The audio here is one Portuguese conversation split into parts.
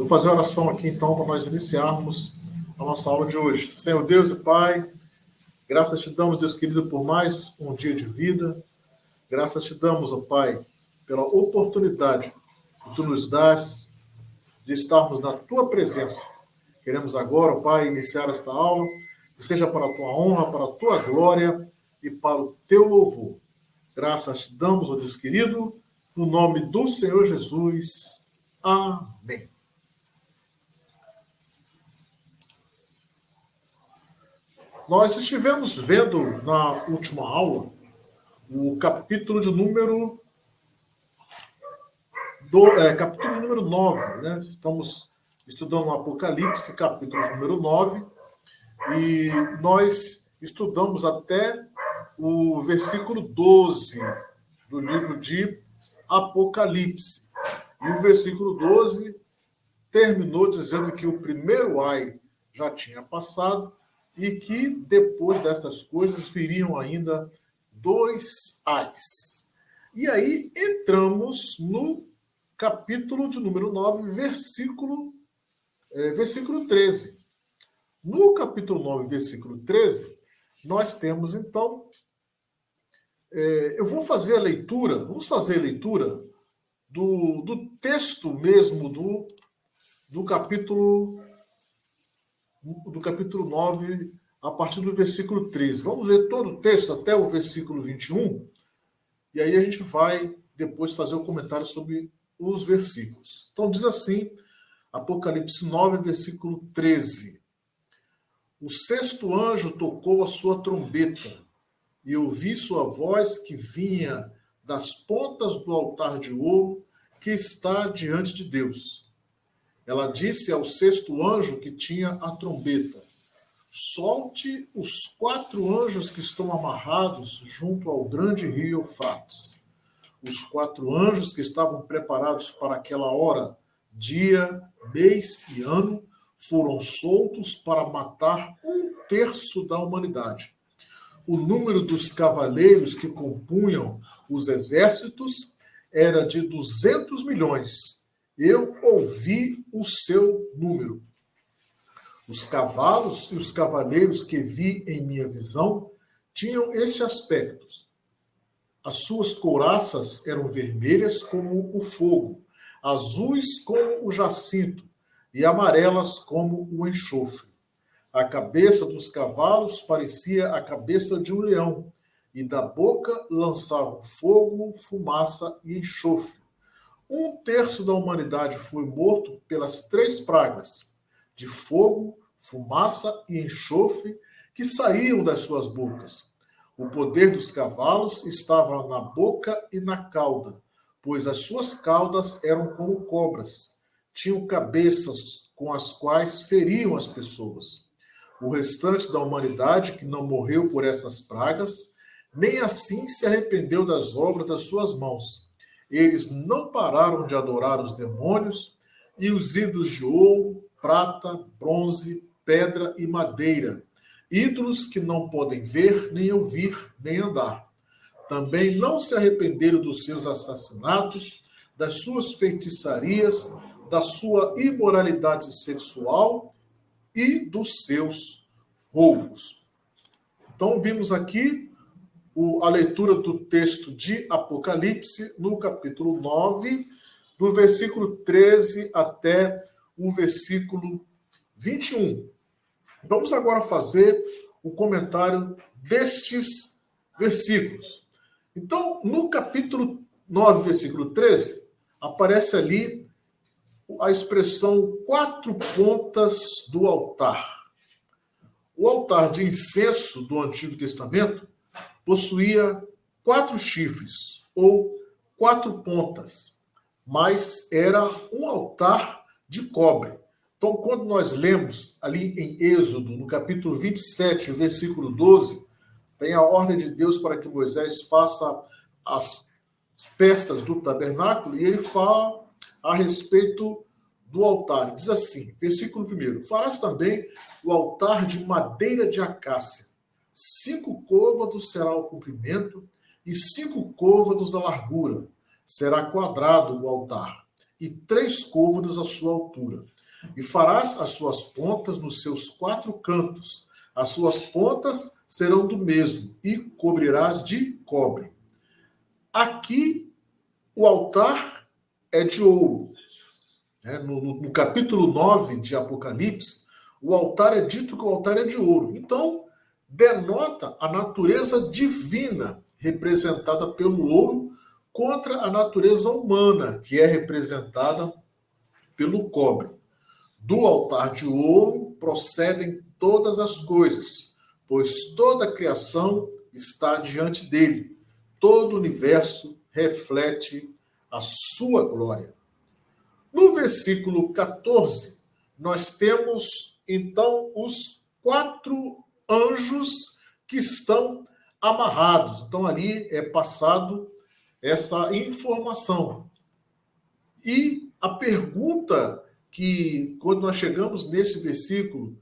Eu vou fazer a oração aqui, então, para nós iniciarmos a nossa aula de hoje. Senhor Deus e Pai, graças te damos, Deus querido, por mais um dia de vida. Graças te damos, ó Pai, pela oportunidade que tu nos dás de estarmos na tua presença. Queremos agora, ó Pai, iniciar esta aula, que seja para a tua honra, para a tua glória e para o teu louvor. Graças te damos, ó Deus querido, no nome do Senhor Jesus. Amém. Nós estivemos vendo na última aula o capítulo de número 9, né? Estamos estudando o Apocalipse, capítulo número 9, e nós estudamos até o versículo 12 do livro de Apocalipse. E o versículo 12 terminou dizendo que o primeiro ai já tinha passado e que depois destas coisas viriam ainda 2 ais. E aí entramos no capítulo de número 9, versículo 13. No capítulo 9, versículo 13, nós temos, então, vamos fazer a leitura do texto mesmo do capítulo 9, a partir do versículo 13. Vamos ler todo o texto até o versículo 21, e aí a gente vai depois fazer o comentário sobre os versículos. Então diz assim, Apocalipse 9, versículo 13. O sexto anjo tocou a sua trombeta, e ouvi sua voz que vinha das pontas do altar de ouro que está diante de Deus. Ela disse ao sexto anjo que tinha a trombeta: solte os 4 anjos que estão amarrados junto ao grande rio Eufrates. Os 4 anjos que estavam preparados para aquela hora, dia, mês e ano, foram soltos para matar 1/3 da humanidade. O número dos cavaleiros que compunham os exércitos era de 200 milhões. Eu ouvi o seu número. Os cavalos e os cavaleiros que vi em minha visão tinham este aspecto. As suas couraças eram vermelhas como o fogo, azuis como o jacinto e amarelas como o enxofre. A cabeça dos cavalos parecia a cabeça de um leão, e da boca lançavam fogo, fumaça e enxofre. 1/3 da humanidade foi morto pelas 3 pragas, de fogo, fumaça e enxofre, que saíam das suas bocas. O poder dos cavalos estava na boca e na cauda, pois as suas caudas eram como cobras. Tinham cabeças com as quais feriam as pessoas. O restante da humanidade que não morreu por essas pragas, nem assim se arrependeu das obras das suas mãos. Eles não pararam de adorar os demônios e os ídolos de ouro, prata, bronze, pedra e madeira, ídolos que não podem ver, nem ouvir, nem andar. Também não se arrependeram dos seus assassinatos, das suas feitiçarias, da sua imoralidade sexual e dos seus roubos. Então, vimos aqui a leitura do texto de Apocalipse, no capítulo 9, do versículo 13 até o versículo 21. Vamos agora fazer o comentário destes versículos. Então, no capítulo 9, versículo 13, aparece ali a expressão 4 pontas do altar. O altar de incenso do Antigo Testamento possuía 4 chifres, ou 4 pontas, mas era um altar de cobre. Então, quando nós lemos ali em Êxodo, no capítulo 27, versículo 12, tem a ordem de Deus para que Moisés faça as peças do tabernáculo, e ele fala a respeito do altar. Diz assim, versículo 1, farás também o altar de madeira de acácia. 5 côvados será o comprimento e 5 côvados a largura. Será quadrado o altar. e 3 côvados a sua altura. E farás as suas pontas nos seus 4 cantos. As suas pontas serão do mesmo, e cobrirás de cobre. Aqui, o altar é de ouro. No capítulo 9 de Apocalipse, o altar é dito que o altar é de ouro. Então, denota a natureza divina representada pelo ouro contra a natureza humana, que é representada pelo cobre. Do altar de ouro procedem todas as coisas, pois toda a criação está diante dele. Todo o universo reflete a sua glória. No versículo 14, nós temos, então, os 4 anjos que estão amarrados. Então, ali é passado essa informação. E a pergunta que, quando nós chegamos nesse versículo,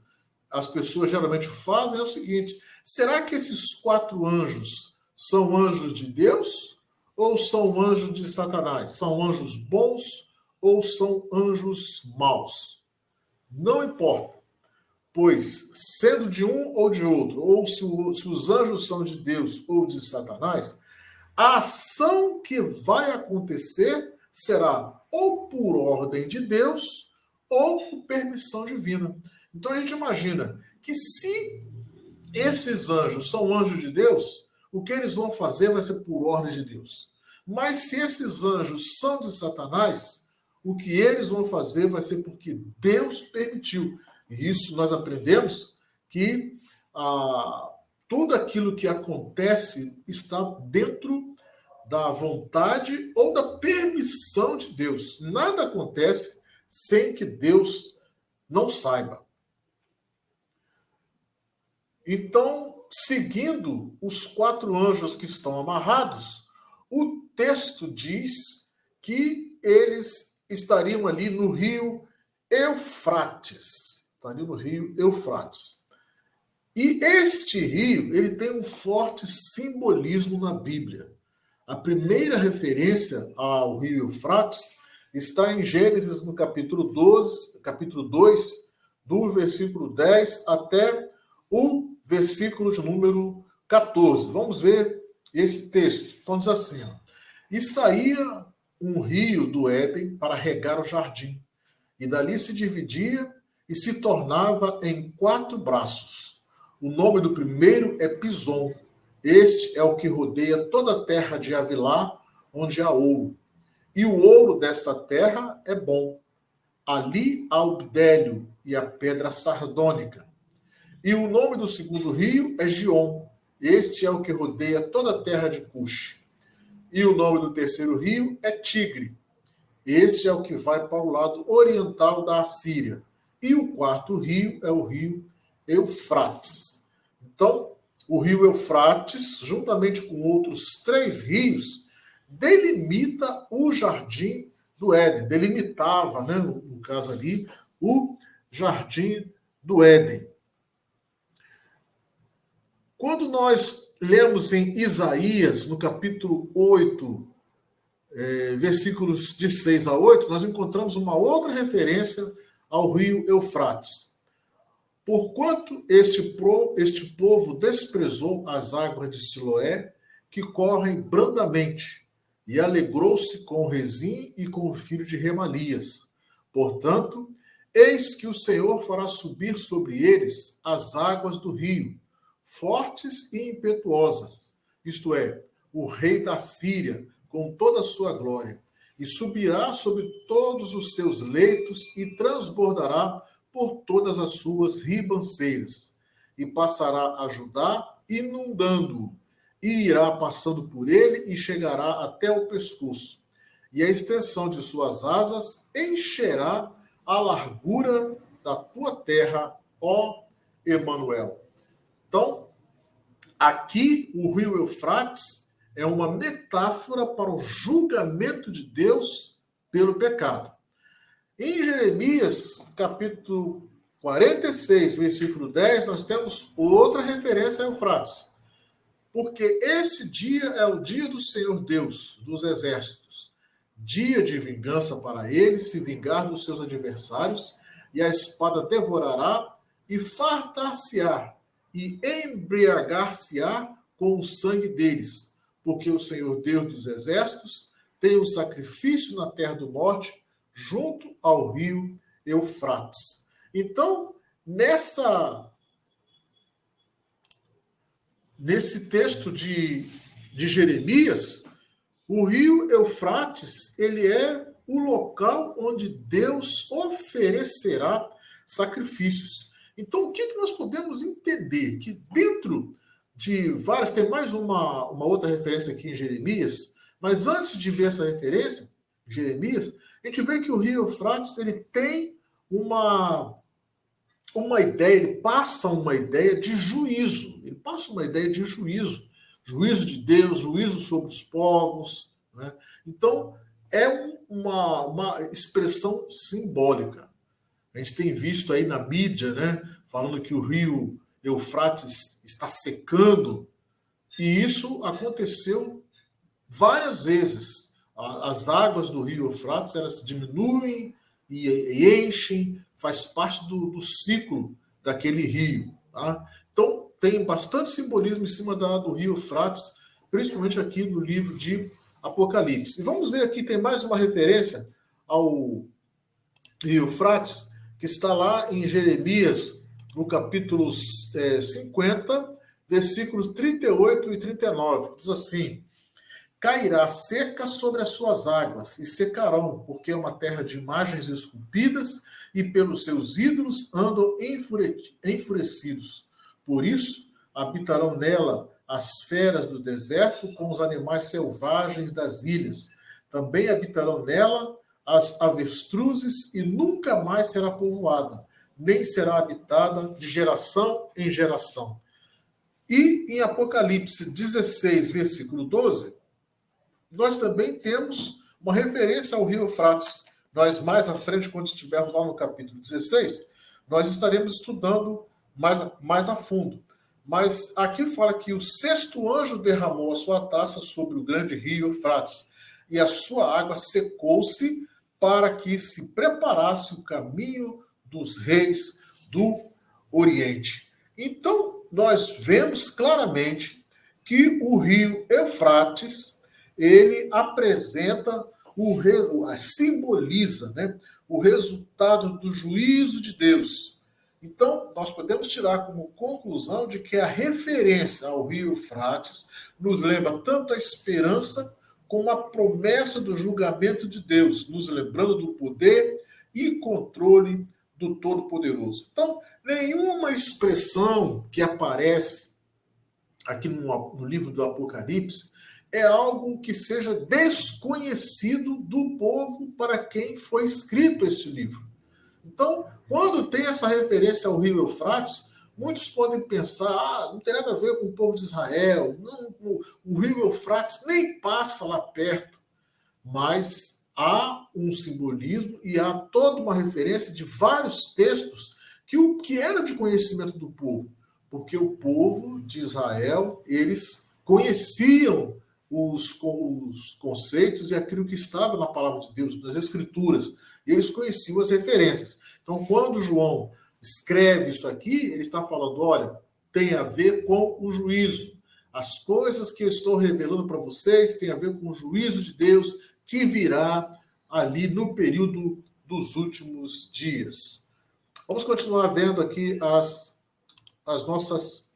as pessoas geralmente fazem é o seguinte: será que esses 4 anjos são anjos de Deus ou são anjos de Satanás? São anjos bons ou são anjos maus? Não importa, pois sendo de um ou de outro, ou se os anjos são de Deus ou de Satanás, a ação que vai acontecer será ou por ordem de Deus ou por permissão divina. Então a gente imagina que se esses anjos são anjos de Deus, o que eles vão fazer vai ser por ordem de Deus. Mas se esses anjos são de Satanás, o que eles vão fazer vai ser porque Deus permitiu. E isso nós aprendemos que tudo aquilo que acontece está dentro da vontade ou da permissão de Deus. Nada acontece sem que Deus não saiba. Então, seguindo os 4 anjos que estão amarrados, o texto diz que eles estariam ali no rio Eufrates. Estariam no rio Eufrates. E este rio, ele tem um forte simbolismo na Bíblia. A primeira referência ao rio Eufrates está em Gênesis, no capítulo 2, do versículo 10 até o versículo de número 14. Vamos ver esse texto. Então diz assim: e saía um rio do Éden para regar o jardim, e dali se dividia e se tornava em 4 braços. O nome do primeiro é Pison. Este é o que rodeia toda a terra de Havilá, onde há ouro. E o ouro desta terra é bom. Ali há o bdélio e a pedra sardônica. E o nome do segundo rio é Gion. Este é o que rodeia toda a terra de Cush. E o nome do terceiro rio é Tigre. Este é o que vai para o lado oriental da Assíria. E o 4º rio é o rio Eufrates. Então, o rio Eufrates, juntamente com outros 3 rios, delimita o jardim do Éden. Delimitava, né, no caso ali, o jardim do Éden. Quando nós lemos em Isaías, no capítulo 8, versículos de 6 a 8, nós encontramos uma outra referência ao rio Eufrates. Porquanto este povo desprezou as águas de Siloé, que correm brandamente, e alegrou-se com Rezim e com o filho de Remalias. Portanto, eis que o Senhor fará subir sobre eles as águas do rio, fortes e impetuosas, isto é, o rei da Síria, com toda a sua glória, e subirá sobre todos os seus leitos e transbordará por todas as suas ribanceiras, e passará a Judá, inundando-o, e irá passando por ele e chegará até o pescoço, e a extensão de suas asas encherá a largura da tua terra, ó Emanuel. Então, aqui o rio Eufrates é uma metáfora para o julgamento de Deus pelo pecado. Em Jeremias, capítulo 46, versículo 10, nós temos outra referência a Eufrates. Porque esse dia é o dia do Senhor Deus dos exércitos. dia de vingança para ele, se vingar dos seus adversários, e a espada devorará e fartar-se-á e embriagar-se-á com o sangue deles, porque o Senhor Deus dos exércitos tem o sacrifício na terra do norte, junto ao rio Eufrates. Então, nesse texto de Jeremias, o rio Eufrates, ele é o local onde Deus oferecerá sacrifícios. Então, o que nós podemos entender? Que dentro de várias, tem mais uma outra referência aqui em Jeremias, mas antes de ver essa referência, Jeremias, a gente vê que o rio Eufrates, ele tem uma ideia, ele passa uma ideia de juízo, ele passa uma ideia de juízo de Deus, juízo sobre os povos, né? Então, é uma expressão simbólica. A gente tem visto aí na mídia, né, falando que o rio Eufrates está secando, e isso aconteceu várias vezes. As águas do rio Eufrates, elas diminuem e enchem, faz parte do ciclo daquele rio. Tá? Então, tem bastante simbolismo em cima do rio Eufrates, principalmente aqui no livro de Apocalipse. E vamos ver aqui, tem mais uma referência ao rio Eufrates, que está lá em Jeremias, no capítulo 50, versículos 38 e 39. Diz assim: cairá seca sobre as suas águas, e secarão, porque é uma terra de imagens esculpidas, e pelos seus ídolos andam enfurecidos. Por isso, habitarão nela as feras do deserto com os animais selvagens das ilhas. Também habitarão nela as avestruzes, e nunca mais será povoada, nem será habitada de geração em geração. E em Apocalipse 16, versículo 12, nós também temos uma referência ao rio Eufrates. Nós, mais à frente, quando estivermos lá no capítulo 16, nós estaremos estudando mais a fundo. Mas aqui fala que o sexto anjo derramou a sua taça sobre o grande rio Eufrates, e a sua água secou-se para que se preparasse o caminho dos reis do Oriente. Então, nós vemos claramente que o rio Eufrates, ele apresenta, simboliza, né, o resultado do juízo de Deus. Então, nós podemos tirar como conclusão de que a referência ao rio Eufrates nos lembra tanto a esperança como a promessa do julgamento de Deus, nos lembrando do poder e controle do Todo-Poderoso. Então, nenhuma expressão que aparece aqui no livro do Apocalipse é algo que seja desconhecido do povo para quem foi escrito este livro. Então, quando tem essa referência ao rio Eufrates, muitos podem pensar, não tem nada a ver com o povo de Israel, não, o rio Eufrates nem passa lá perto, mas há um simbolismo e há toda uma referência de vários textos que era de conhecimento do povo, porque o povo de Israel, eles conheciam os conceitos e aquilo que estava na palavra de Deus, nas Escrituras. Eles conheciam as referências. Então, quando João escreve isso aqui, ele está falando, olha, tem a ver com o juízo. As coisas que eu estou revelando para vocês têm a ver com o juízo de Deus que virá ali no período dos últimos dias. Vamos continuar vendo aqui as nossas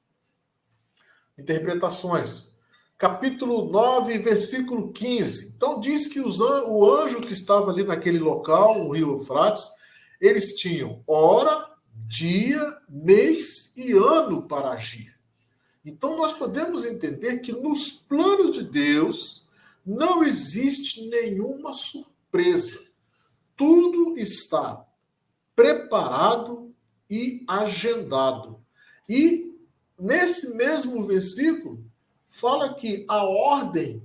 interpretações. Capítulo 9, versículo 15. Então, diz que o anjo que estava ali naquele local, o rio Eufrates, eles tinham hora, dia, mês e ano para agir. Então, nós podemos entender que nos planos de Deus não existe nenhuma surpresa. Tudo está preparado e agendado. E, nesse mesmo versículo, fala que a ordem,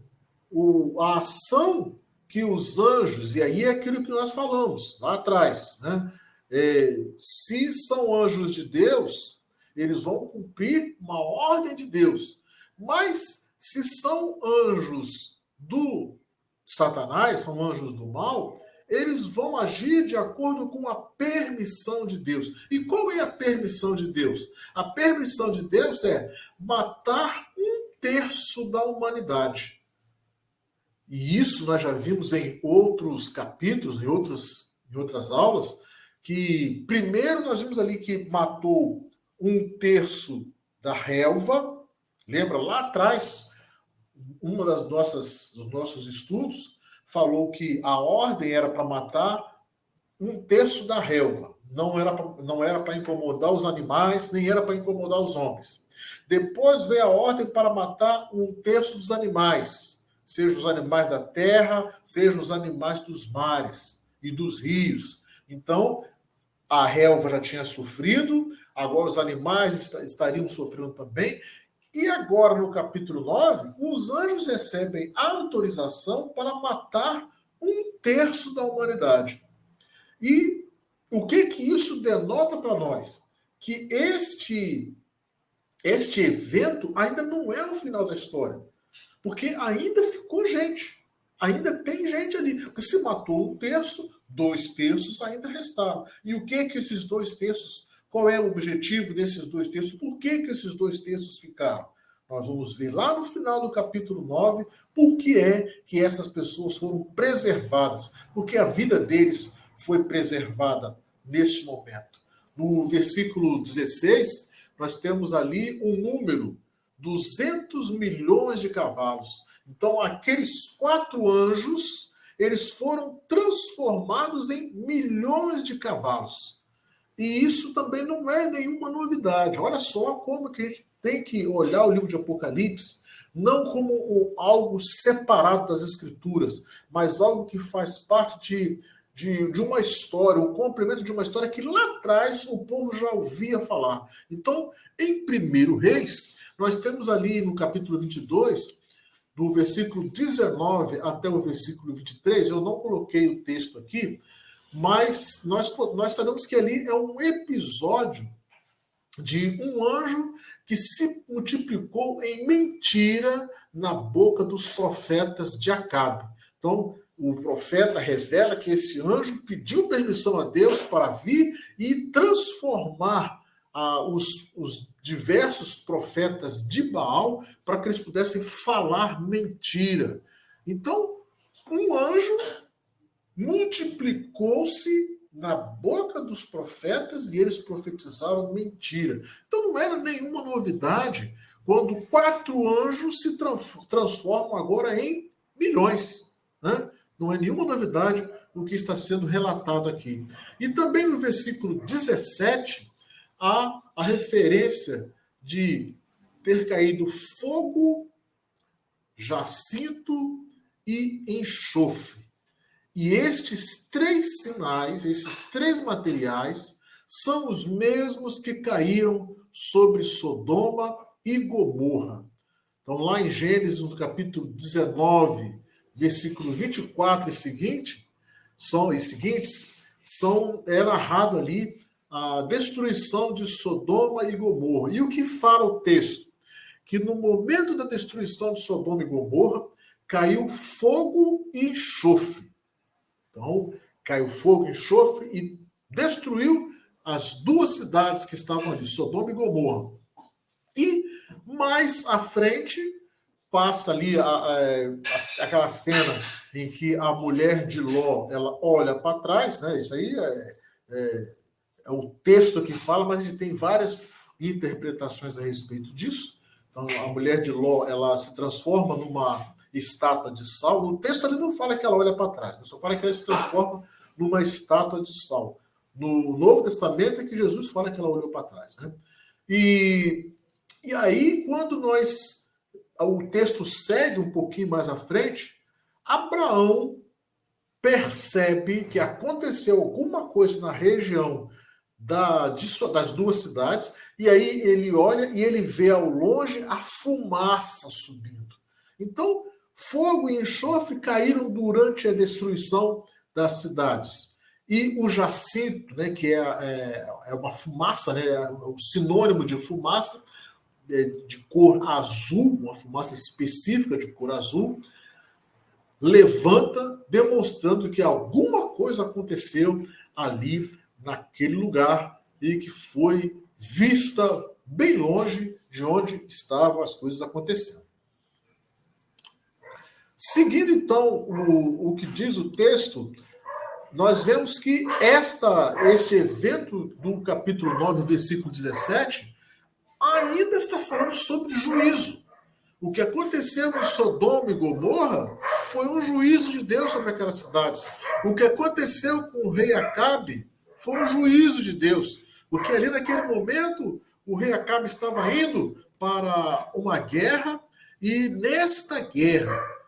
a ação que os anjos, e aí é aquilo que nós falamos lá atrás, né? Se são anjos de Deus, eles vão cumprir uma ordem de Deus. Mas se são anjos do Satanás, são anjos do mal, eles vão agir de acordo com a permissão de Deus. E qual é a permissão de Deus? A permissão de Deus é matar 1/3 da humanidade. E isso nós já vimos em outros capítulos, em outras aulas, que primeiro nós vimos ali que matou 1/3 da relva. Lembra lá atrás, dos nossos estudos, falou que a ordem era para matar 1/3 da relva. Não era para incomodar os animais, nem era para incomodar os homens. Depois veio a ordem para matar 1/3 dos animais, seja os animais da terra, seja os animais dos mares e dos rios. Então, a relva já tinha sofrido, agora os animais estariam sofrendo também. E agora, no capítulo 9, os anjos recebem autorização para matar 1/3 da humanidade. E o que isso denota para nós? Que este evento ainda não é o final da história. Porque ainda ficou gente. Ainda tem gente ali. Porque se matou 1/3, 2/3 ainda restaram. E o que esses 2/3, qual é o objetivo desses 2/3? Por que esses 2/3 ficaram? Nós vamos ver lá no final do capítulo 9 por que é que essas pessoas foram preservadas. Porque a vida deles foi preservada neste momento. No versículo 16, nós temos ali um número, 200 milhões de cavalos. Então, aqueles 4 anjos, eles foram transformados em milhões de cavalos. E isso também não é nenhuma novidade. Olha só como que a gente tem que olhar o livro de Apocalipse não como algo separado das Escrituras, mas algo que faz parte de uma história, o complemento de uma história que lá atrás o povo já ouvia falar. Então, em 1 Reis, nós temos ali no capítulo 22, do versículo 19 até o versículo 23, eu não coloquei o texto aqui, mas nós sabemos que ali é um episódio de um anjo que se multiplicou em mentira na boca dos profetas de Acabe. Então, o profeta revela que esse anjo pediu permissão a Deus para vir e transformar os diversos profetas de Baal para que eles pudessem falar mentira. Então, um anjo multiplicou-se na boca dos profetas e eles profetizaram mentira. Então não era nenhuma novidade quando 4 anjos se transformam agora em milhões, né? Não é nenhuma novidade o que está sendo relatado aqui. E também no versículo 17 há a referência de ter caído fogo, jacinto e enxofre. E estes 3 sinais, esses 3 materiais, são os mesmos que caíram sobre Sodoma e Gomorra. Então, lá em Gênesis, no capítulo 19, versículo 24 e seguintes, é narrado ali a destruição de Sodoma e Gomorra. E o que fala o texto? Que no momento da destruição de Sodoma e Gomorra, caiu fogo e enxofre. Então, caiu fogo e enxofre e destruiu as 2 cidades que estavam ali, Sodoma e Gomorra. E mais à frente, passa ali aquela cena em que a mulher de Ló, ela olha para trás, né? Isso aí é o texto que fala, mas a gente tem várias interpretações a respeito disso. Então, a mulher de Ló, ela se transforma numa estátua de sal. O texto ali não fala que ela olha para trás, só fala que ela se transforma numa estátua de sal. No Novo Testamento é que Jesus fala que ela olhou para trás, né? E aí, quando o texto segue um pouquinho mais à frente, Abraão percebe que aconteceu alguma coisa na região das 2 cidades, e aí ele olha e ele vê ao longe a fumaça subindo. Então, fogo e enxofre caíram durante a destruição das cidades. E o jacinto, né, que é uma fumaça, né, o sinônimo de fumaça, de cor azul, uma fumaça específica de cor azul, levanta, demonstrando que alguma coisa aconteceu ali naquele lugar e que foi vista bem longe de onde estavam as coisas acontecendo. Seguindo, então, o que diz o texto, nós vemos que este evento do capítulo 9, versículo 17, ainda está falando sobre juízo. O que aconteceu em Sodoma e Gomorra foi um juízo de Deus sobre aquelas cidades. O que aconteceu com o rei Acabe foi um juízo de Deus. Porque ali naquele momento, o rei Acabe estava indo para uma guerra e nesta guerra,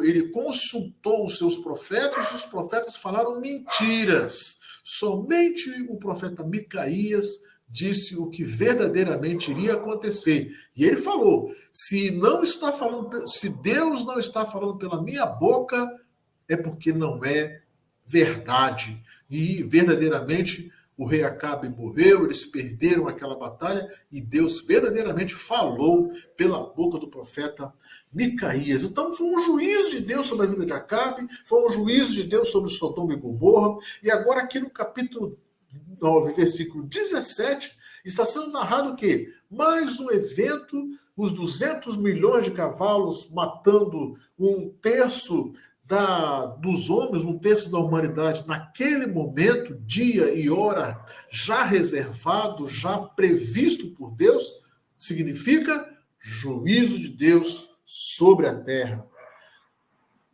ele consultou os seus profetas e os profetas falaram mentiras. Somente o profeta Micaías disse o que verdadeiramente iria acontecer. E ele falou: se Deus não está falando pela minha boca, é porque não é verdade. E verdadeiramente o rei Acabe morreu, eles perderam aquela batalha e Deus verdadeiramente falou pela boca do profeta Micaías. Então foi um juízo de Deus sobre a vida de Acabe, foi um juízo de Deus sobre Sodoma e Gomorra. E agora aqui no capítulo 9, versículo 17, está sendo narrado o quê? Mais um evento, os 200 milhões de cavalos matando um terço dos homens, um terço da humanidade, naquele momento, dia e hora, já reservado, já previsto por Deus, significa juízo de Deus sobre a terra.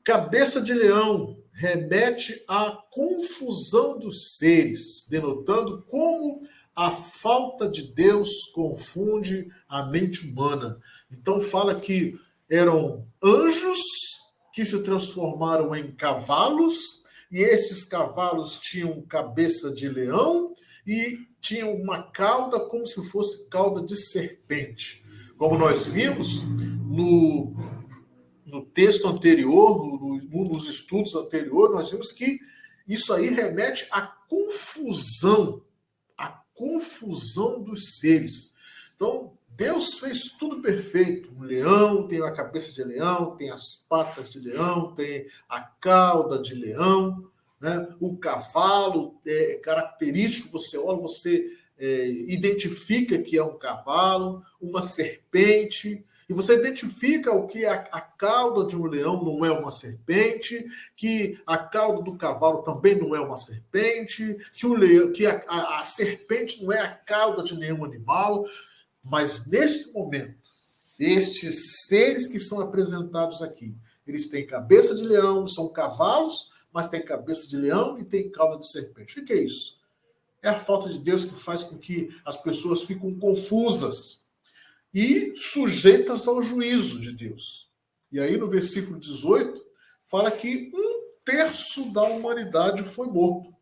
Cabeça de leão remete à confusão dos seres, denotando como a falta de Deus confunde a mente humana. Então fala que eram anjos que se transformaram em cavalos, e esses cavalos tinham cabeça de leão e tinham uma cauda como se fosse cauda de serpente. Como nós vimos no texto anterior, nos estudos anteriores, nós vimos que isso aí remete à confusão dos seres. Então, Deus fez tudo perfeito. O leão tem a cabeça de leão, tem as patas de leão, tem a cauda de leão, né? O cavalo é característico, você olha, você identifica que é um cavalo, uma serpente, e você identifica o que a cauda de um leão não é uma serpente, que a cauda do cavalo também não é uma serpente, que a serpente não é a cauda de nenhum animal. Mas nesse momento, estes seres que são apresentados aqui, eles têm cabeça de leão, são cavalos, mas têm cabeça de leão e têm cauda de serpente. O que é isso? É a falta de Deus que faz com que as pessoas fiquem confusas e sujeitas ao juízo de Deus. E aí no versículo 18, fala que 1/3 da humanidade foi morto.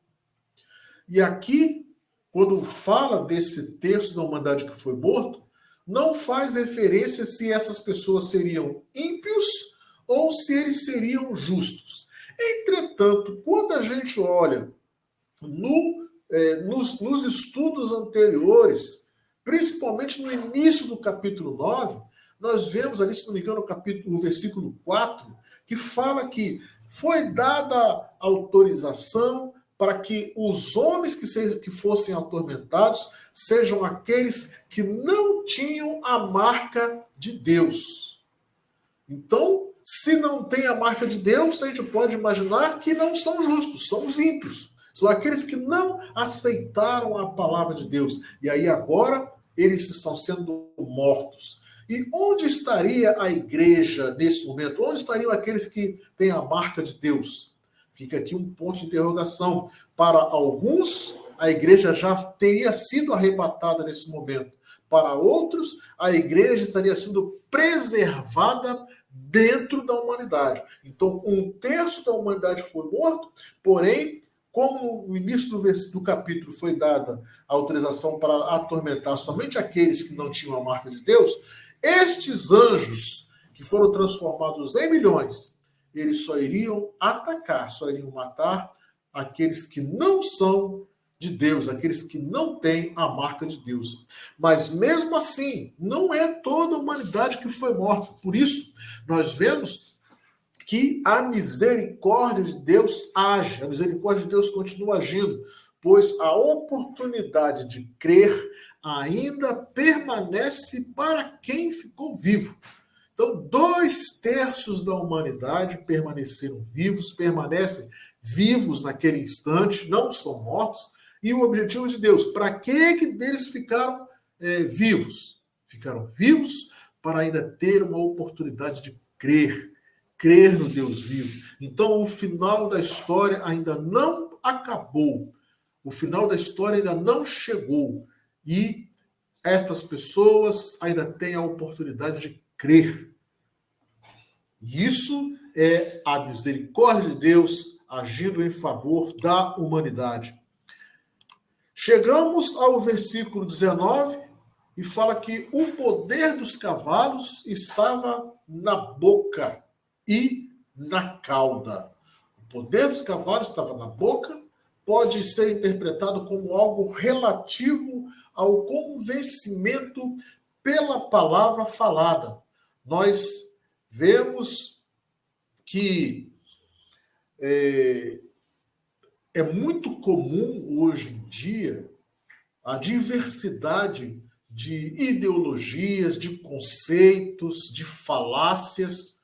E aqui, quando fala desse terço da humanidade que foi morto, não faz referência se essas pessoas seriam ímpios ou se eles seriam justos. Entretanto, quando a gente olha nos estudos anteriores, principalmente no início do capítulo 9, nós vemos ali, se não me engano, o versículo 4, que fala que foi dada autorização para que os homens que fossem atormentados sejam aqueles que não tinham a marca de Deus. Então, se não tem a marca de Deus, a gente pode imaginar que não são justos, são os ímpios. São aqueles que não aceitaram a palavra de Deus. E aí agora eles estão sendo mortos. E onde estaria a igreja nesse momento? Onde estariam aqueles que têm a marca de Deus? Fica aqui um ponto de interrogação. Para alguns, a igreja já teria sido arrebatada nesse momento. Para outros, a igreja estaria sendo preservada dentro da humanidade. Então, 1/3 da humanidade foi morto, porém, como no início do capítulo foi dada a autorização para atormentar somente aqueles que não tinham a marca de Deus, estes anjos, que foram transformados em milhões, eles só iriam atacar, só iriam matar aqueles que não são de Deus, aqueles que não têm a marca de Deus. Mas mesmo assim, não é toda a humanidade que foi morta. Por isso, nós vemos que a misericórdia de Deus age, a misericórdia de Deus continua agindo, pois a oportunidade de crer ainda permanece para quem ficou vivo. Então, 2/3 da humanidade permaneceram vivos, permanecem vivos naquele instante, não são mortos. E o objetivo de Deus, para que eles ficaram vivos? Ficaram vivos para ainda ter uma oportunidade de crer no Deus vivo. Então, o final da história ainda não acabou. O final da história ainda não chegou. E estas pessoas ainda têm a oportunidade de crer. Isso é a misericórdia de Deus agindo em favor da humanidade. Chegamos ao versículo 19 e fala que o poder dos cavalos estava na boca e na cauda. O poder dos cavalos estava na boca, pode ser interpretado como algo relativo ao convencimento pela palavra falada. Nós vemos que é muito comum hoje em dia a diversidade de ideologias, de conceitos, de falácias,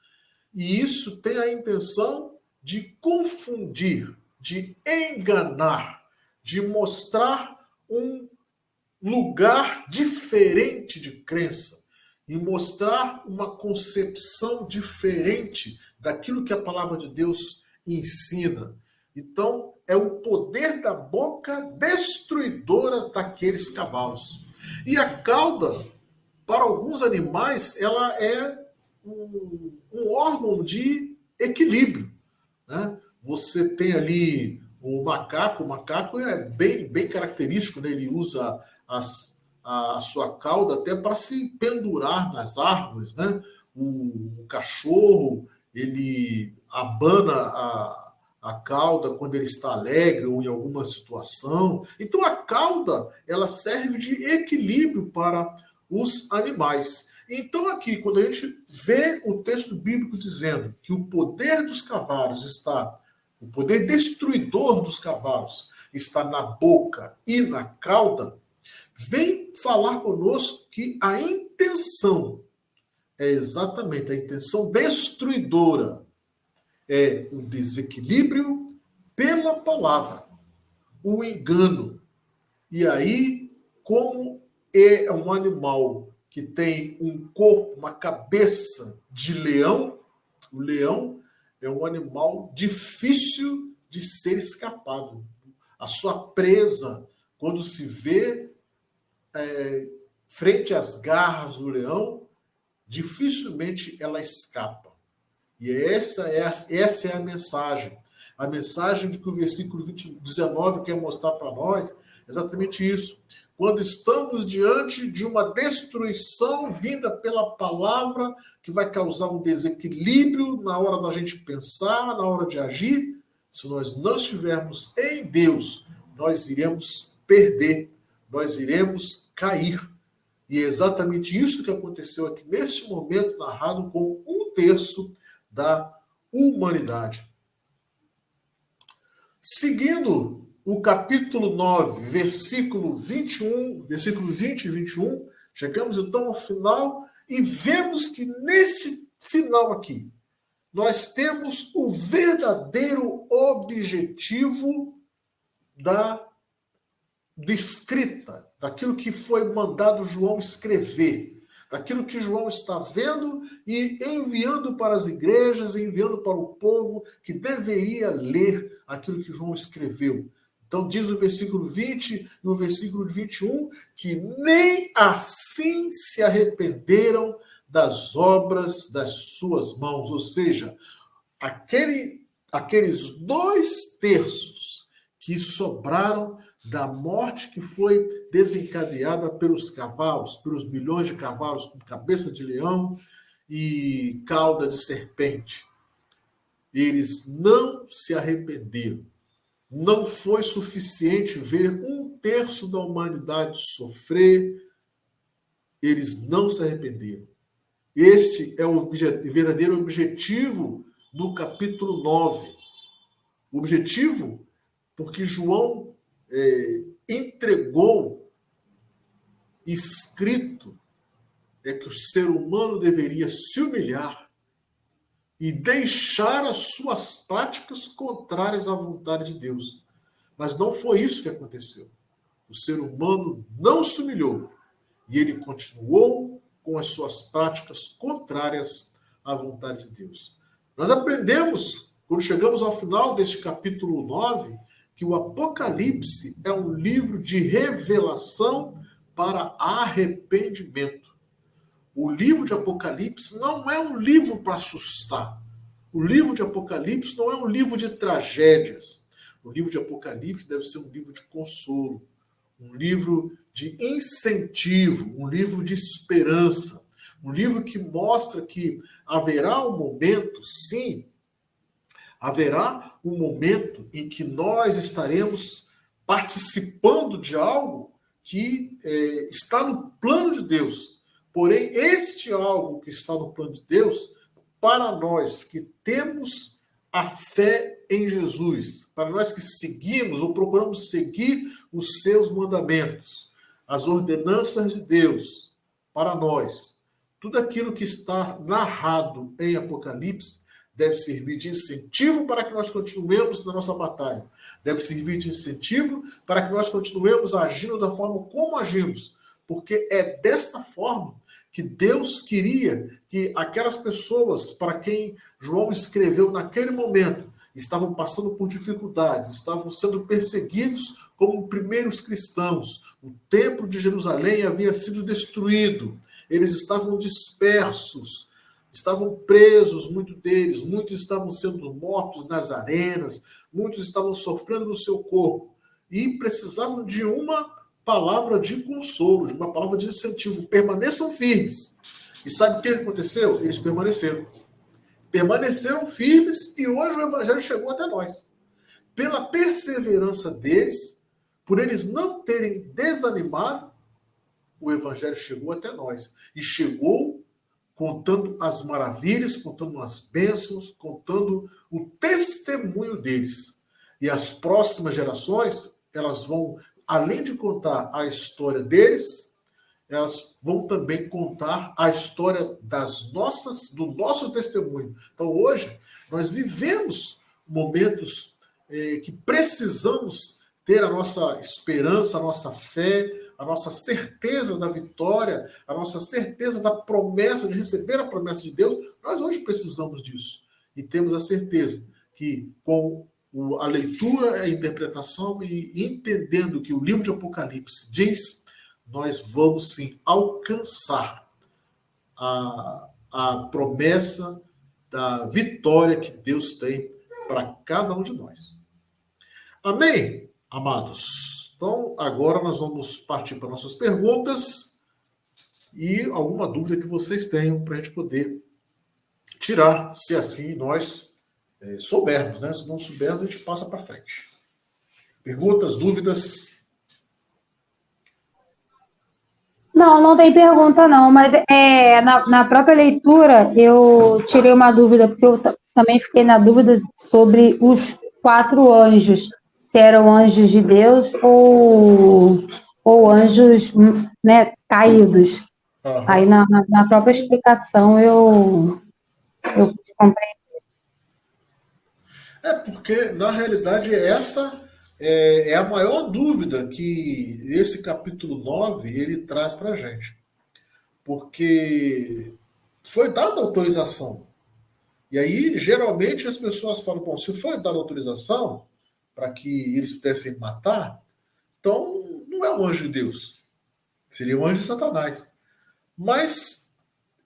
e isso tem a intenção de confundir, de enganar, de mostrar um lugar diferente de crença e mostrar uma concepção diferente daquilo que a palavra de Deus ensina. Então, é o poder da boca destruidora daqueles cavalos. E a cauda, para alguns animais, ela é um órgão de equilíbrio, né? Você tem ali o macaco é bem característico, né? Ele usa a sua cauda até para se pendurar nas árvores, né? O cachorro, ele abana a cauda quando ele está alegre ou em alguma situação. Então a cauda, ela serve de equilíbrio para os animais. Então aqui, quando a gente vê o texto bíblico dizendo que o poder dos cavalos está, o poder destruidor dos cavalos está na boca e na cauda, vem falar conosco que a intenção é exatamente a intenção destruidora, é o desequilíbrio pela palavra, o engano. E aí, como é um animal que tem um corpo, uma cabeça de leão, o leão é um animal difícil de ser escapado. A sua presa, quando se vê frente às garras do leão, dificilmente ela escapa. E essa é a mensagem. A mensagem de que o versículo 19 quer mostrar para nós exatamente isso. Quando estamos diante de uma destruição vinda pela palavra, que vai causar um desequilíbrio na hora da gente pensar, na hora de agir, se nós não estivermos em Deus, nós iremos perder, nós iremos cair. E é exatamente isso que aconteceu aqui neste momento narrado com 1/3 da humanidade. Seguindo o capítulo 9, versículo 21, versículo 20 e 21, chegamos então ao final e vemos que nesse final aqui, nós temos o verdadeiro objetivo da escrita, daquilo que foi mandado João escrever, daquilo que João está vendo e enviando para as igrejas, enviando para o povo que deveria ler aquilo que João escreveu. Então diz o versículo 20 e o versículo 21 que nem assim se arrependeram das obras das suas mãos, ou seja, aqueles 2/3 que sobraram da morte que foi desencadeada pelos cavalos, pelos milhões de cavalos com cabeça de leão e cauda de serpente. Eles não se arrependeram. Não foi suficiente ver 1/3 da humanidade sofrer. Eles não se arrependeram. Este é o verdadeiro objetivo do capítulo 9. O objetivo, porque João entregou escrito, é que o ser humano deveria se humilhar e deixar as suas práticas contrárias à vontade de Deus. Mas não foi isso que aconteceu. O ser humano não se humilhou e ele continuou com as suas práticas contrárias à vontade de Deus. Nós aprendemos, quando chegamos ao final deste capítulo 9, que o Apocalipse é um livro de revelação para arrependimento. O livro de Apocalipse não é um livro para assustar. O livro de Apocalipse não é um livro de tragédias. O livro de Apocalipse deve ser um livro de consolo, um livro de incentivo, um livro de esperança, um livro que mostra que haverá um momento, sim, haverá um momento em que nós estaremos participando de algo que está no plano de Deus. Porém, este algo que está no plano de Deus, para nós que temos a fé em Jesus, para nós que seguimos ou procuramos seguir os seus mandamentos, as ordenanças de Deus, para nós, tudo aquilo que está narrado em Apocalipse deve servir de incentivo para que nós continuemos na nossa batalha. Deve servir de incentivo para que nós continuemos agindo da forma como agimos, porque é desta forma que Deus queria que aquelas pessoas para quem João escreveu naquele momento estavam passando por dificuldades, estavam sendo perseguidos como primeiros cristãos. O templo de Jerusalém havia sido destruído, eles estavam dispersos, estavam presos, muitos estavam sendo mortos nas arenas, muitos estavam sofrendo no seu corpo e precisavam de uma palavra de consolo, de uma palavra de incentivo. Permaneçam firmes. E sabe o que aconteceu? Eles permaneceram. Permaneceram firmes e hoje o evangelho chegou até nós. Pela perseverança deles, por eles não terem desanimado, o evangelho chegou até nós. E chegou contando as maravilhas, contando as bênçãos, contando o testemunho deles. E as próximas gerações, elas vão, além de contar a história deles, elas vão também contar a história do nosso testemunho. Então, hoje, nós vivemos momentos que precisamos ter a nossa esperança, a nossa fé, a nossa certeza da vitória, a nossa certeza da promessa, de receber a promessa de Deus. Nós hoje precisamos disso. E temos a certeza que com a leitura, a interpretação e entendendo que o livro de Apocalipse diz, nós vamos sim alcançar a promessa da vitória que Deus tem para cada um de nós. Amém, amados? Então, agora nós vamos partir para nossas perguntas e alguma dúvida que vocês tenham para a gente poder tirar, se assim nós soubermos, né? Se não soubermos, a gente passa para frente. Perguntas, dúvidas? Não tem pergunta não, mas na própria leitura eu tirei uma dúvida, porque eu também fiquei na dúvida sobre os 4 anjos, se eram anjos de Deus ou anjos, né, caídos. Uhum. Aí na própria explicação eu comprei. Porque, na realidade, essa é a maior dúvida que esse capítulo 9 ele traz para a gente. Porque foi dada autorização. E aí, geralmente, as pessoas falam, bom, se foi dada autorização para que eles pudessem matar, então não é um anjo de Deus. Seria um anjo de Satanás. Mas,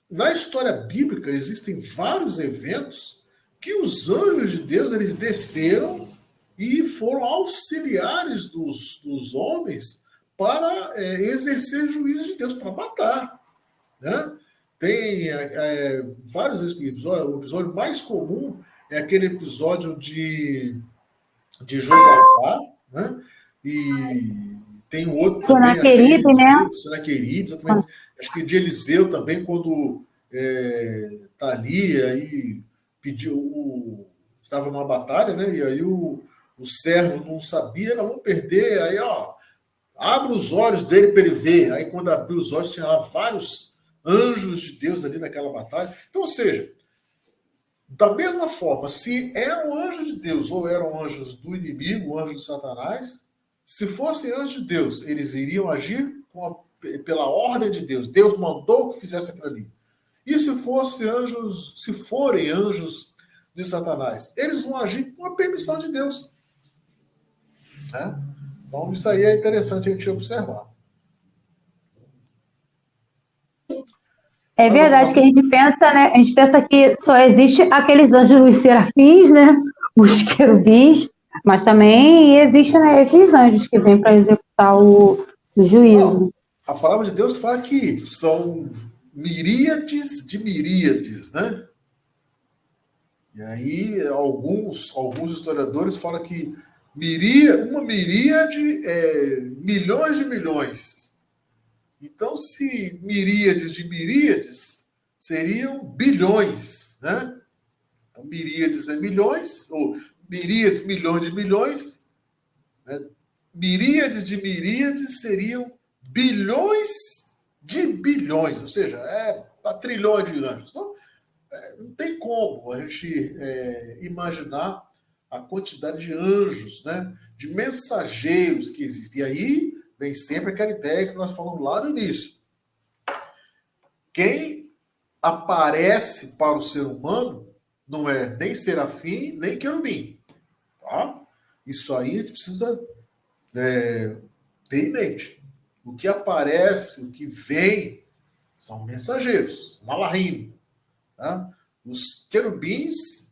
na história bíblica, existem vários eventos que os anjos de Deus eles desceram e foram auxiliares dos homens para exercer juízo de Deus, para matar. Né? Tem vários episódios. O episódio mais comum é aquele episódio de Josafá, né? E tem o outro também, acho que é Eliseu, Senaqueribe, exatamente. Acho que de Eliseu também, quando está ali, aí estava numa batalha, né? E aí o servo não sabia, não vamos perder. Aí, abre os olhos dele para ele ver. Aí, quando abriu os olhos, tinha lá vários anjos de Deus ali naquela batalha. Então, ou seja, da mesma forma, se é um anjo de Deus ou eram anjos do inimigo, anjos de Satanás, se fossem anjos de Deus, eles iriam agir pela ordem de Deus. Deus mandou que fizesse aquilo ali. E se fossem anjos, se forem anjos de Satanás, eles vão agir com a permissão de Deus. Né? Então, isso aí é interessante a gente observar. É verdade que a gente pensa, né? A gente pensa que só existe aqueles anjos, os serafins, né? Os querubins, mas também existem, né, esses anjos que vêm para executar o juízo. Não, a palavra de Deus fala que são miríades de miríades, né? E aí alguns historiadores falam que uma miríade é milhões de milhões. Então, se miríades de miríades, seriam bilhões, né? Então, miríades é milhões, ou miríades, milhões de milhões, né? Miríades de miríades seriam bilhões de bilhões, ou seja, para trilhões de anjos. Então, não tem como a gente imaginar a quantidade de anjos, né? De mensageiros que existem. E aí vem sempre aquela ideia que nós falamos lá no início. Quem aparece para o ser humano não é nem serafim, nem querubim. Tá? Isso aí a gente precisa ter em mente. O que aparece, o que vem, são mensageiros, malahim. Tá? Os querubins,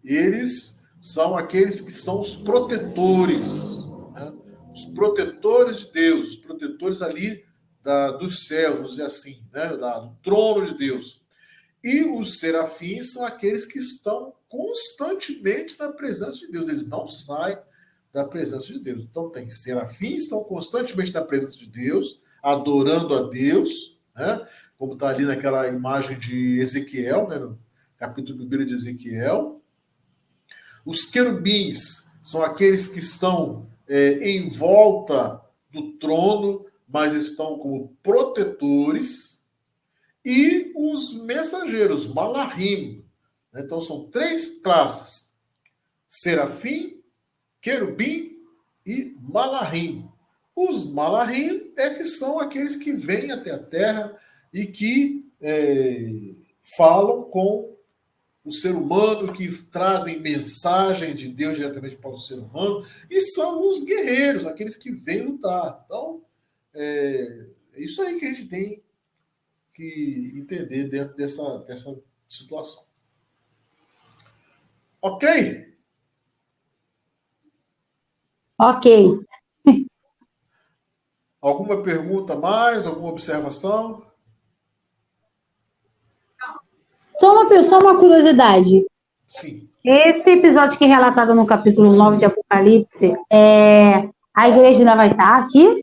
eles são aqueles que são os protetores, né? Os protetores de Deus, os protetores ali dos céus, vamos dizer assim, né? Do trono de Deus. E os serafins são aqueles que estão constantemente na presença de Deus, eles não saem da presença de Deus. Então tem serafins, estão constantemente na presença de Deus, adorando a Deus, né? Como está ali naquela imagem de Ezequiel, né? No capítulo 1 de Ezequiel. Os querubins são aqueles que estão em volta do trono, mas estão como protetores. E os mensageiros, malahim. Né? Então são 3 classes: serafim, querubim e malahim. Os malahim é que são aqueles que vêm até a terra e que falam com o ser humano, que trazem mensagem de Deus diretamente para o ser humano, e são os guerreiros, aqueles que vêm lutar. Então, é isso aí que a gente tem que entender dentro dessa situação. Ok? Ok. Alguma pergunta mais? Alguma observação? Só uma curiosidade. Sim. Esse episódio que é relatado no capítulo 9 de Apocalipse, a igreja ainda vai estar aqui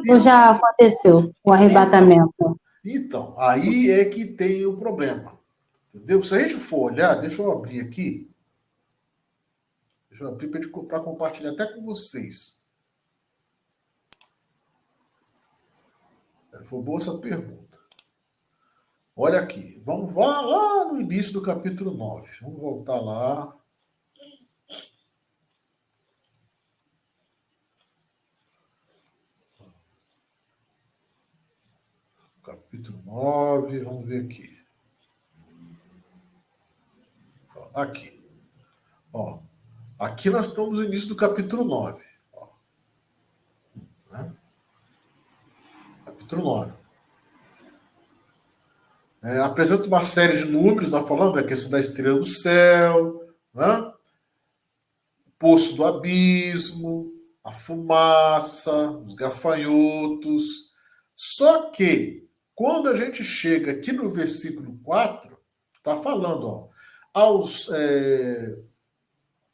ou já aconteceu o arrebatamento? Então, aí é que tem o problema. Entendeu? Se a gente for olhar, deixa eu abrir aqui. Deixa eu abrir para compartilhar até com vocês. Foi boa essa pergunta. Olha aqui, vamos lá no início do capítulo 9. Vamos voltar lá. Capítulo 9, vamos ver aqui. Aqui. Ó, aqui nós estamos no início do capítulo 9. Ó, né? Capítulo 9. Apresenta uma série de números, nós falamos da questão da estrela do céu, né? O poço do abismo, a fumaça, os gafanhotos. Só que, quando a gente chega aqui no versículo 4, está falando, ó,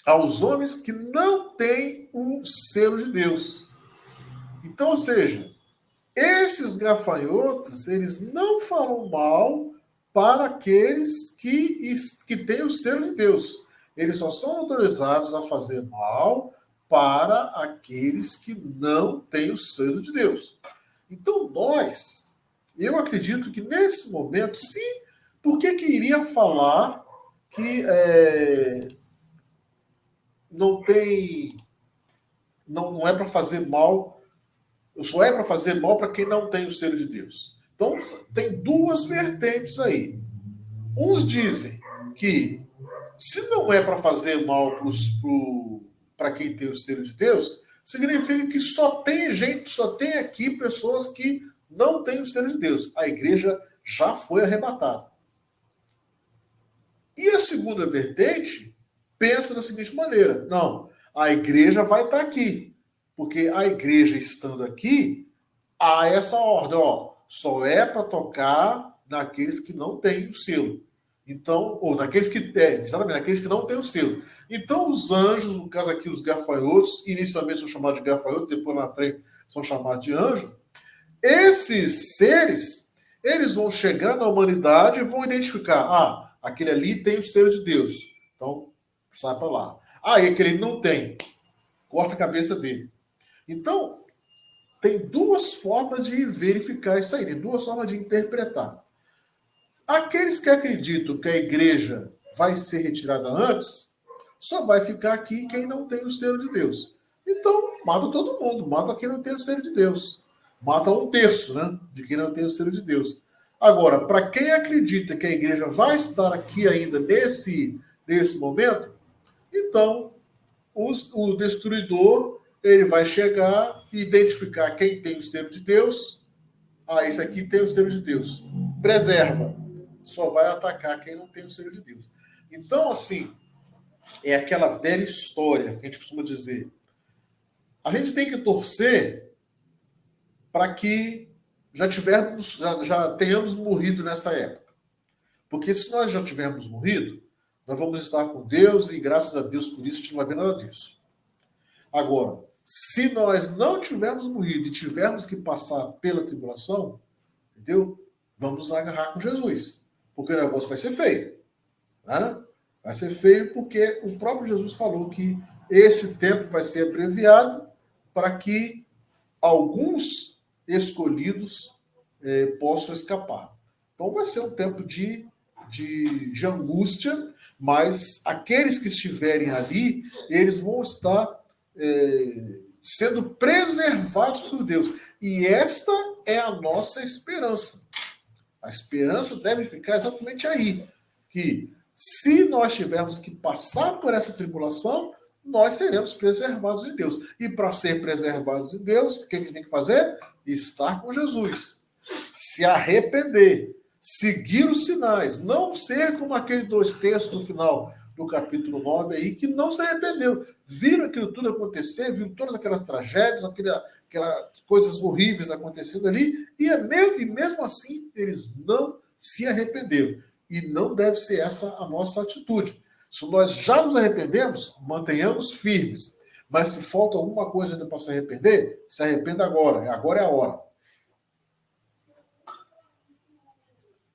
aos homens que não têm o selo de Deus. Então, ou seja, esses gafanhotos, eles não farão mal para aqueles que têm o selo de Deus. Eles só são autorizados a fazer mal para aqueles que não têm o selo de Deus. Então, eu acredito que nesse momento, sim, por que iria falar que não é para fazer mal, só é para fazer mal para quem não tem o selo de Deus? Então, tem duas vertentes aí. Uns dizem que se não é para fazer mal para quem tem o selo de Deus, significa que só tem aqui pessoas que não têm o selo de Deus. A igreja já foi arrebatada. E a segunda vertente pensa da seguinte maneira: não, a igreja vai estar aqui, porque a igreja estando aqui, há essa ordem, só é para tocar naqueles que não têm o selo. Então, ou naqueles que não têm o selo. Então, os anjos, no caso aqui, os gafanhotos, inicialmente são chamados de gafanhotos, depois na frente são chamados de anjos. Esses seres, eles vão chegar na humanidade e vão identificar, aquele ali tem o selo de Deus, então sai para lá. E aquele não tem, corta a cabeça dele. Então, tem duas formas de verificar isso aí, tem duas formas de interpretar. Aqueles que acreditam que a igreja vai ser retirada antes, só vai ficar aqui quem não tem o selo de Deus. Então, mata todo mundo, mata quem não tem o selo de Deus. Mata 1/3, né, de quem não tem o selo de Deus. Agora, para quem acredita que a igreja vai estar aqui ainda nesse momento, então o destruidor ele vai chegar e identificar quem tem o selo de Deus. Esse aqui tem o selo de Deus. Preserva. Só vai atacar quem não tem o selo de Deus. Então, assim, é aquela velha história que a gente costuma dizer. A gente tem que torcer para que já tenhamos morrido nessa época. Porque se nós já tivermos morrido, nós vamos estar com Deus e graças a Deus por isso a gente não vai ver nada disso. Agora, se nós não tivermos morrido e tivermos que passar pela tribulação, entendeu? Vamos nos agarrar com Jesus. Porque o negócio vai ser feio. Né? Vai ser feio porque o próprio Jesus falou que esse tempo vai ser abreviado para que alguns escolhidos possam escapar. Então vai ser um tempo de angústia, mas aqueles que estiverem ali, eles vão estar sendo preservados por Deus. E esta é a nossa esperança. A esperança deve ficar exatamente aí, que se nós tivermos que passar por essa tribulação, nós seremos preservados em Deus. E para ser preservados em Deus, o que a gente tem que fazer? Estar com Jesus. Se arrepender. Seguir os sinais. Não ser como aquele 2 terços no final do capítulo 9 aí, que não se arrependeu. Viram aquilo tudo acontecer, viram todas aquelas tragédias, aquelas coisas horríveis acontecendo ali, e mesmo assim eles não se arrependeram. E não deve ser essa a nossa atitude. Se nós já nos arrependemos, mantenhamos firmes. Mas se falta alguma coisa ainda para se arrepender, se arrependa agora. Agora é a hora.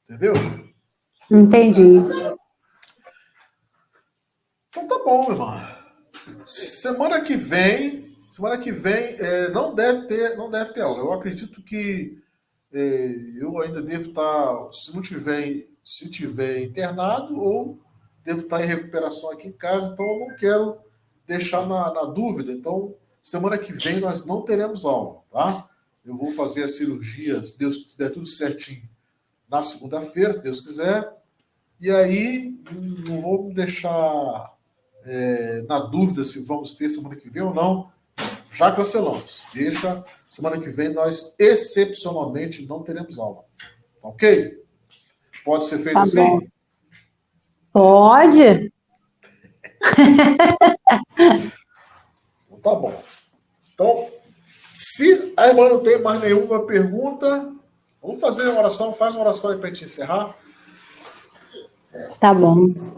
Entendeu? Entendi. Então tá bom, irmã. Semana que vem não deve ter aula. Eu acredito que eu ainda devo estar, se tiver internado, ou devo estar em recuperação aqui em casa, então eu não quero deixar na dúvida. Então, semana que vem nós não teremos aula, tá? Eu vou fazer a cirurgia, se Deus der tudo certinho, na segunda-feira, se Deus quiser, e aí não vou me deixar na dúvida se vamos ter semana que vem ou não. Já cancelamos. Deixa, semana que vem nós excepcionalmente não teremos aula. Tá ok? Pode ser feito assim? Bom. Pode. Tá bom. Então, se a irmã não tem mais nenhuma pergunta, vamos fazer uma oração. Faz uma oração aí para a gente encerrar. Tá bom.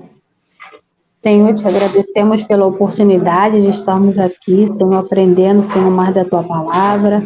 Senhor, te agradecemos pela oportunidade de estarmos aqui, Senhor, aprendendo, Senhor, mais da Tua palavra.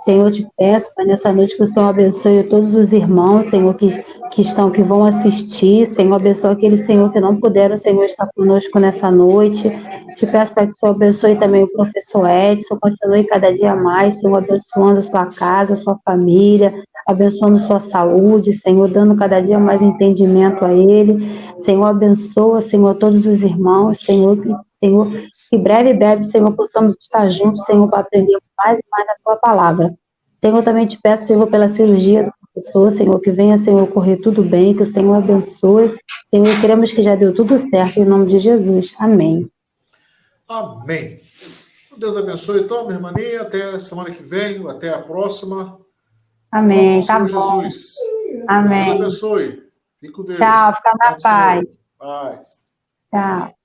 Senhor, te peço, Pai, nessa noite que o Senhor abençoe todos os irmãos, Senhor, que vão assistir. Senhor, abençoe aqueles, Senhor, que não puderam, Senhor, estar conosco nessa noite. Te peço, Pai, que o Senhor abençoe também o professor Edson, continue cada dia mais, Senhor, abençoando sua casa, sua família, abençoando sua saúde, Senhor, dando cada dia mais entendimento a ele. Senhor, abençoa, Senhor, todos os irmãos, Senhor, que breve, Senhor, possamos estar juntos, Senhor, para aprender mais e mais a tua palavra. Senhor, também te peço, Senhor, pela cirurgia do professor, Senhor, que venha, Senhor, correr tudo bem, que o Senhor abençoe. Senhor, queremos que já deu tudo certo, em nome de Jesus. Amém. Amém. Deus abençoe, então, minha irmãinha. Até semana que vem, até a próxima. Amém. Tá bom. Jesus. Amém. Deus abençoe. Fique com Deus. Tchau, fica na paz. Paz. Tchau.